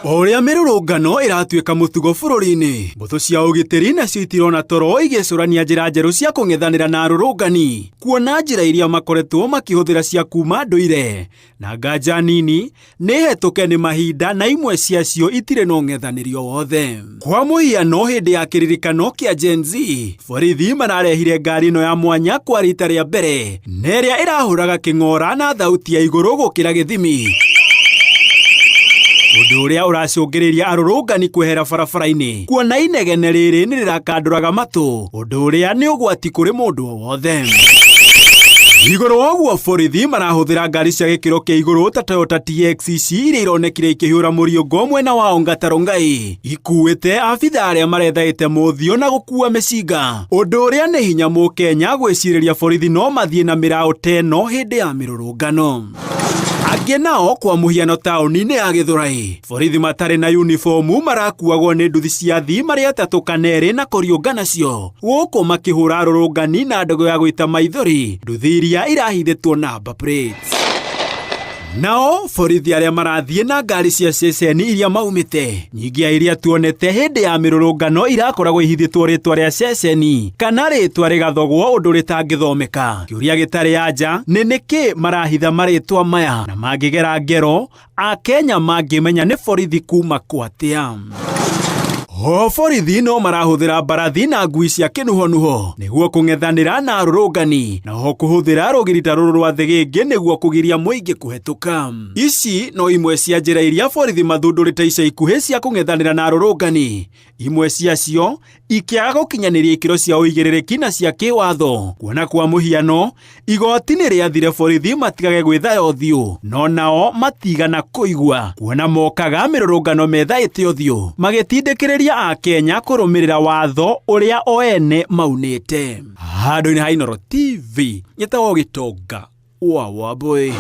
Oria mirurungano iratuika mutugo bururi-ini. Mbũtũ cia ũgitĩri nacio itirona toro igĩcũrania njĩra njerũ cia kũng'ethanĩra na arũrũngani, kuona njĩra iria makoretwo makĩhũthĩra cia kuma ndũire na nganja nini nĩ hetũke nĩ mahinda na imwe ciacio itirĩ na ũng'ethanĩrio wothe. Kwa mũhiano, hĩndĩ ya kĩririkano kĩa Gen Z, borithi mararehire ngari ĩno ya mwanya kwa rita rĩa mbere, na ĩrĩa ĩrahũraga kĩng'ora na thauti ya igũrũ gũkĩra gĩthimi, ũndũ ũrĩa ũracũngĩrĩria arũrũngani kwehera barabara-inĩ, kuona inegene rĩrĩ nĩ rĩrakandũraga matũ, ũndũ ũrĩa nĩ ũgwati kũrĩ mũndũ o wothe. Igũrũ woguo, borithi marahũthĩra ngari cia gĩkĩro kĩa igũrũ ta Toyota TX ici iria ironekire ikĩhiũra mũriũngo mwena wa Ongata Rongai, ikuĩte abitha arĩa marethaĩte mũthio na gũkua mĩcinga, ũndũ ũrĩa nĩ hinya Mũkenya gwĩcirĩria borithi no mathiĩ na mĩraũ ta ĩno hĩndĩ ya mĩrũrũngano. Angĩ nao, kwa mũhiano taũni-inĩ ya Gĩthũrai, borithi matarĩ na uniformu marakuagwo nĩ nduthi cia thi marĩ atatũ kana erĩ na kũriũnga nacio, gũkũ makĩhũra arũrũngani na ndego ya gũita maithori, nduthi iria irahithĩtwo number plates. Nao borithi arĩa marathiĩ na ngari cia ceceni iria maumĩte, nyingĩ ya iria tuonete hĩndĩ ya mĩrũrũngano irakoragwo ihithĩtwo rĩtwa rĩa ceceni kana rĩtwa rĩgathogwo ũndũ rĩtangĩthomeka. Kĩũria gĩtarĩ anja nĩ nĩkĩ marahitha marĩtwa maya, na mangĩgera ngero Akenya mangĩmenya nĩ borithi kuma kwatĩa. O borithi no marahũthĩra mbarathi na ngui cia kĩnuhonuho nĩguo kũng'ethanĩra na arũrũngani, na ho kũhũthĩra rũgirita rũrũ rwa thĩgĩngĩ nĩguo kũgiria mũingĩ kũhetũka. Ici no imwe cia njĩra iria borithi mathundũrĩte ica ikuhĩ cia kũng'ethanĩra na arũrũngani, imwe ciacio ikĩaga gũkinyanĩria ikĩro cia ũigĩrĩrĩki na cia kĩwatho, kuona kwa mũhiano igoti nĩ rĩathire borithi matigage gwĩthaya ũthiũ, no nao matigana kũigua, kuona mokaga mĩrũrũngano methaĩte ũthiũ magĩtindĩkĩrĩria Akenya kũrũmĩrĩra watho ũrĩa o ene maunĩte. Handũ-inĩ ha Inooro TV, nyetagwo Gĩtonga wa Wambũi.